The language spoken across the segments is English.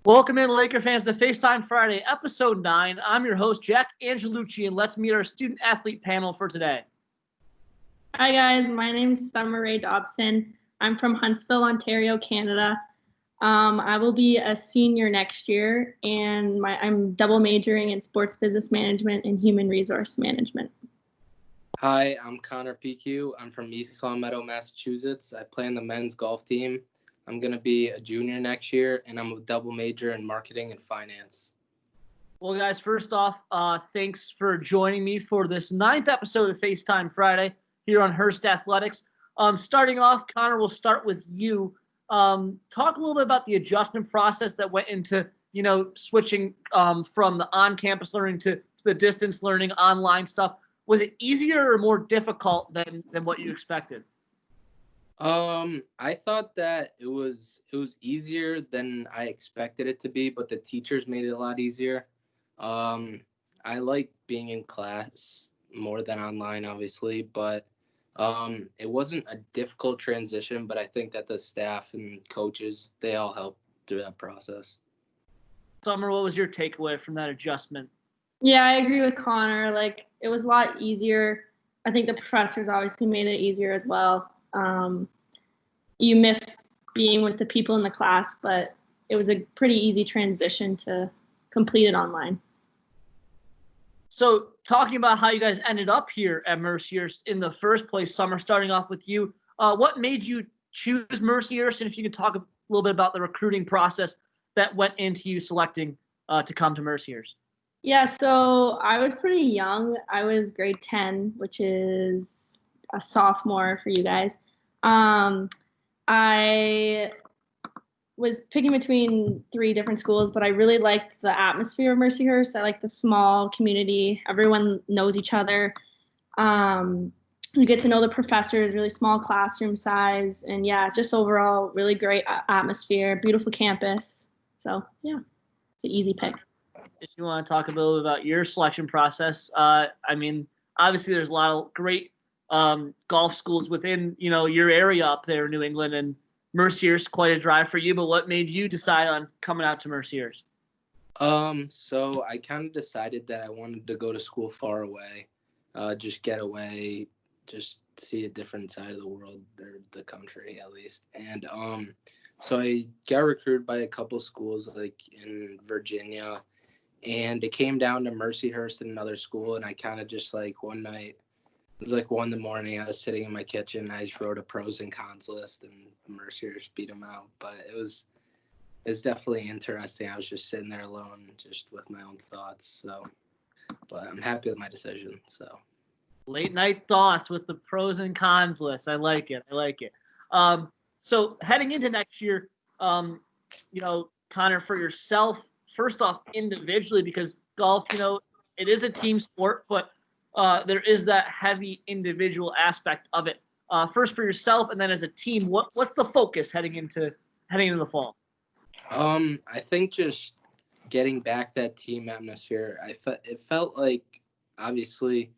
Welcome in, Laker fans, to Facetime Friday, Episode 9. I'm your host, Jack Angelucci, and let's meet our student-athlete panel for today. Hi, guys. My name's Summer-Rae Dobson. I'm from Huntsville, Ontario, Canada. I will be a senior next year, and I'm double majoring in sports business management and human resource management. Hi, I'm Connor Piecuch. I'm from East Longmeadow, Massachusetts. I play on the men's golf team. I'm going to be a junior next year, and I'm a double major in marketing and finance. Well, guys, first off, thanks for joining me for this 9th episode of FaceTime Friday here on Hearst Athletics. Starting off, Connor, we'll start with you. Talk a little bit about the adjustment process that went into, switching from the on-campus learning to the distance learning, online stuff. Was it easier or more difficult than what you expected? I thought that it was easier than I expected it to be, but the teachers made it a lot easier. I like being in class more than online, obviously, but it wasn't a difficult transition, but I think that the staff and coaches, they all helped through that process. Summer, what was your takeaway from that adjustment? Yeah, I agree with Connor. It was a lot easier. I think the professors obviously made it easier as well. You miss being with the people in the class, but it was a pretty easy transition to complete it online. So talking about how you guys ended up here at Mercyhurst in the first place, Summer, starting off with you, what made you choose Mercyhurst? And if you could talk a little bit about the recruiting process that went into you selecting to come to Mercyhurst. Yeah, so I was pretty young. I was grade 10, which is a sophomore for you guys. I was picking between 3 different schools, but I really liked the atmosphere of Mercyhurst. I like the small community. Everyone knows each other. You get to know the professors, really small classroom size, and yeah, just overall really great atmosphere, beautiful campus. So yeah, it's an easy pick. If you want to talk a little bit about your selection process, obviously there's a lot of great golf schools within, your area up there in New England, and Mercyhurst quite a drive for you, but what made you decide on coming out to Mercyhurst? So I kind of decided that I wanted to go to school far away, just get away, just see a different side of the world or the country at least. And so I got recruited by a couple schools like in Virginia, and it came down to Mercyhurst and another school, and I kind of just one night, it was 1 in the morning, I was sitting in my kitchen, and I just wrote a pros and cons list, and Mercyhurst beat them out. But it was definitely interesting. I was just sitting there alone, just with my own thoughts. So, but I'm happy with my decision. So, late night thoughts with the pros and cons list. I like it. So heading into next year, Connor, for yourself, first off, individually, because golf, it is a team sport, but there is that heavy individual aspect of it. First for yourself, and then as a team, what's the focus heading into the fall? I think just getting back that team atmosphere. It felt like obviously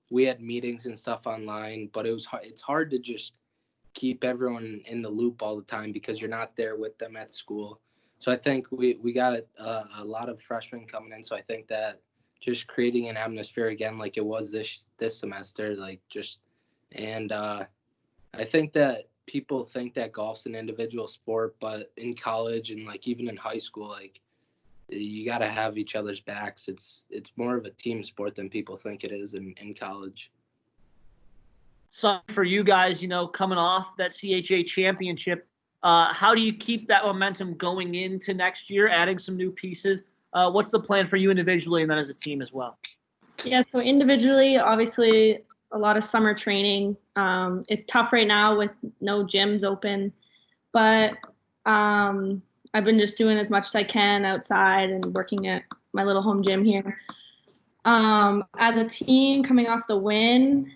we had meetings and stuff online, but it's hard to just keep everyone in the loop all the time because you're not there with them at school. So I think we got a lot of freshmen coming in. So I think that just creating an atmosphere again, like it was this semester, I think that people think that golf's an individual sport, but in college and even in high school, you got to have each other's backs. It's more of a team sport than people think it is in college. So for you guys, coming off that CHA championship, how do you keep that momentum going into next year, adding some new pieces? What's the plan for you individually and then as a team as well? Yeah, so individually, obviously, a lot of summer training. It's tough right now with no gyms open, but I've been just doing as much as I can outside and working at my little home gym here. As a team coming off the win,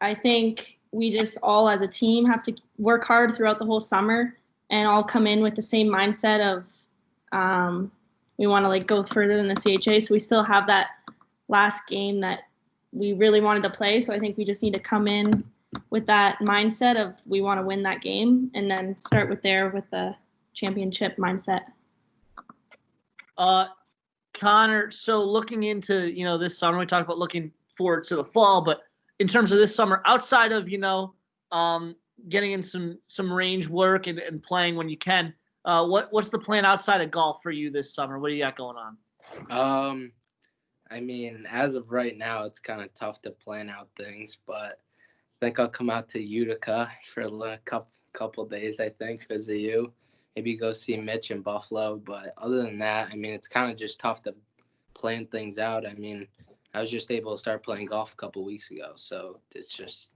I think we just all as a team have to work hard throughout the whole summer and all come in with the same mindset of we want to go further than the CHA. So we still have that last game that we really wanted to play. So I think we just need to come in with that mindset of we want to win that game and then start with the championship mindset. Uh, Connor, so looking into, this summer, we talked about looking forward to the fall, but in terms of this summer, outside of, getting in some range work and playing when you can, what's the plan outside of golf for you this summer? What do you got going on? I mean, as of right now, it's kind of tough to plan out things, but I think I'll come out to Utica for a couple days, I think, visit you. Maybe go see Mitch in Buffalo. But other than that, I mean, it's kind of just tough to plan things out. I mean, I was just able to start playing golf a couple weeks ago, so it's just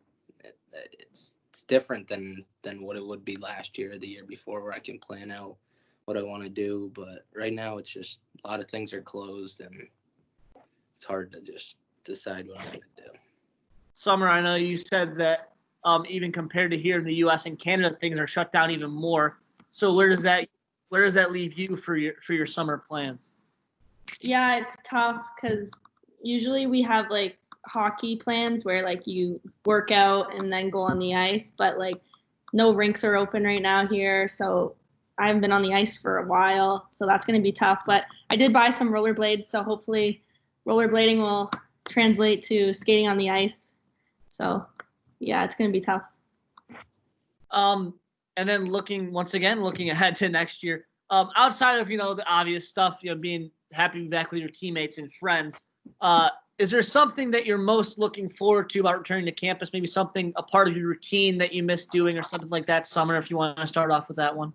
it's different than what it would be last year or the year before, where I can plan out what I want to do. But right now, it's just a lot of things are closed, and it's hard to just decide what I'm going to do. Summer, I know you said that even compared to here in the U.S. and Canada, things are shut down even more. So where does that leave you for your summer plans? Yeah, it's tough because usually we have like hockey plans where like you work out and then go on the ice, but like no rinks are open right now here, so I haven't been on the ice for a while, so that's going to be tough. But I did buy some rollerblades, so hopefully rollerblading will translate to skating on the ice. So yeah, it's going to be tough. And then looking ahead to next year, outside of, the obvious stuff, being happy to be back with your teammates and friends, is there something that you're most looking forward to about returning to campus? Maybe something, a part of your routine that you miss doing or something like that, Summer, if you want to start off with that one?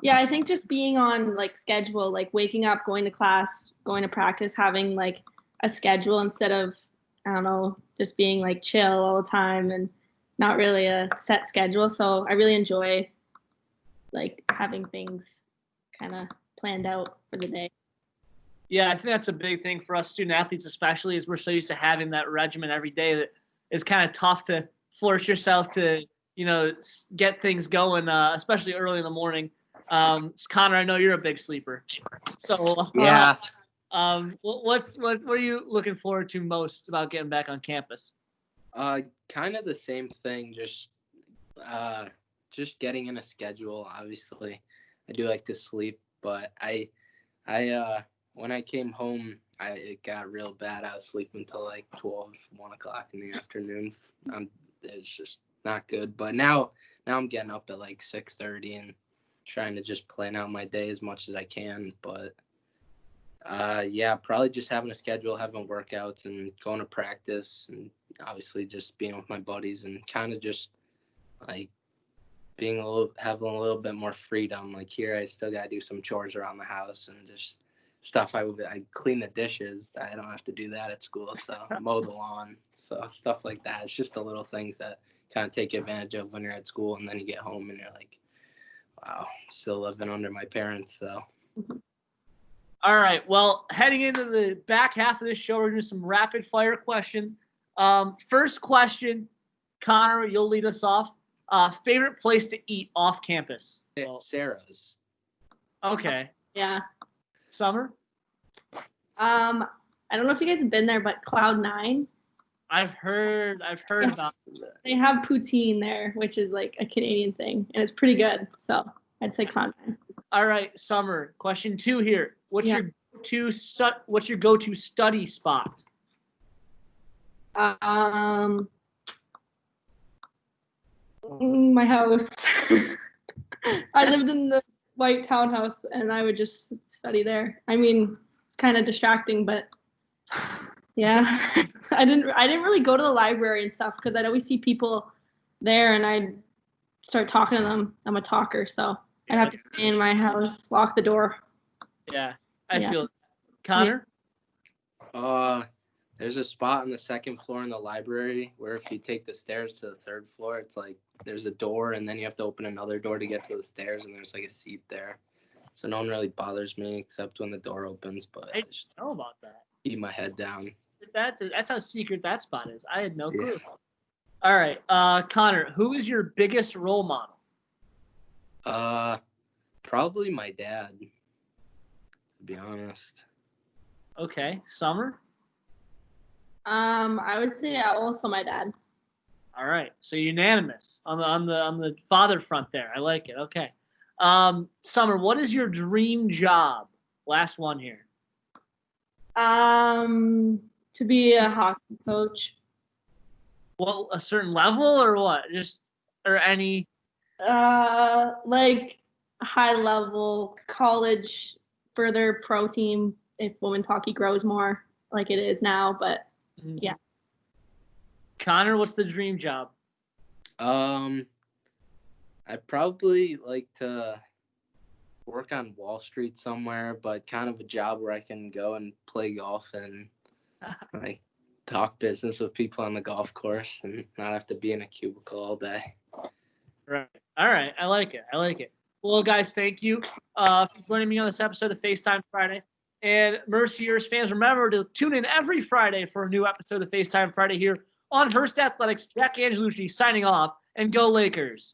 Yeah, I think just being on like schedule, like waking up, going to class, going to practice, having like a schedule instead of, I don't know, just being like chill all the time and not really a set schedule. So I really enjoy like having things kind of planned out for the day. Yeah, I think that's a big thing for us student athletes, especially as we're so used to having that regimen every day that it's kind of tough to force yourself to, get things going, especially early in the morning. Connor, I know you're a big sleeper. So yeah. What are you looking forward to most about getting back on campus? Kind of the same thing. Just getting in a schedule. Obviously, I do like to sleep, but I when I came home, it got real bad. I was sleeping until like 1 o'clock in the afternoon. It's just not good. But now I'm getting up at like 6:30 and trying to just plan out my day as much as I can. But yeah, probably just having a schedule, having workouts, and going to practice, and obviously just being with my buddies, and kind of just like having a little bit more freedom. Like here, I still gotta do some chores around the house and just stuff. I clean the dishes. I don't have to do that at school, so mow the lawn, so stuff like that. It's just the little things that kind of take advantage of when you're at school, and then you get home and you're like, wow, still living under my parents. So. All right. Well, heading into the back half of this show, we're going to do some rapid fire questions. First question, Connor, you'll lead us off. Favorite place to eat off campus? Sarah's. Okay. Yeah. Summer? I don't know if you guys have been there, but Cloud9. I've heard about it. They have poutine there, which is like a Canadian thing, and it's pretty good. So I'd say Cloud9. All right, Summer. Question 2 here. What's your go-to study spot? My house. I lived in the white townhouse, and I would just study there. I mean, it's kind of distracting, but yeah, I didn't really go to the library and stuff because I'd always see people there, and I'd start talking to them. I'm a talker, so I'd have to stay in my house, lock the door. Yeah, I feel it. Connor? There's a spot on the second floor in the library where if you take the stairs to the third floor, it's like there's a door and then you have to open another door to get to the stairs, and there's like a seat there. So no one really bothers me except when the door opens, but I just know about that. Keep my head down. That's how secret that spot is. I had no clue. All right, Connor, who is your biggest role model? Probably my dad, to be honest. Okay, Summer? I would say also my dad. All right, so unanimous on the father front there. I like it. Okay, Summer, what is your dream job? Last one here. To be a hockey coach. Well, a certain level or what? Just or any? Like high level college, further pro team if women's hockey grows more like it is now. But yeah. Connor, what's the dream job? I'd probably like to work on Wall Street somewhere, but kind of a job where I can go and play golf and like talk business with people on the golf course and not have to be in a cubicle all day. Right. All right. I like it. Well, guys, thank you for joining me on this episode of FaceTime Friday. And Mercyhurst fans, remember to tune in every Friday for a new episode of FaceTime Friday here on Hearst Athletics. Jack Angelucci signing off, and go Lakers.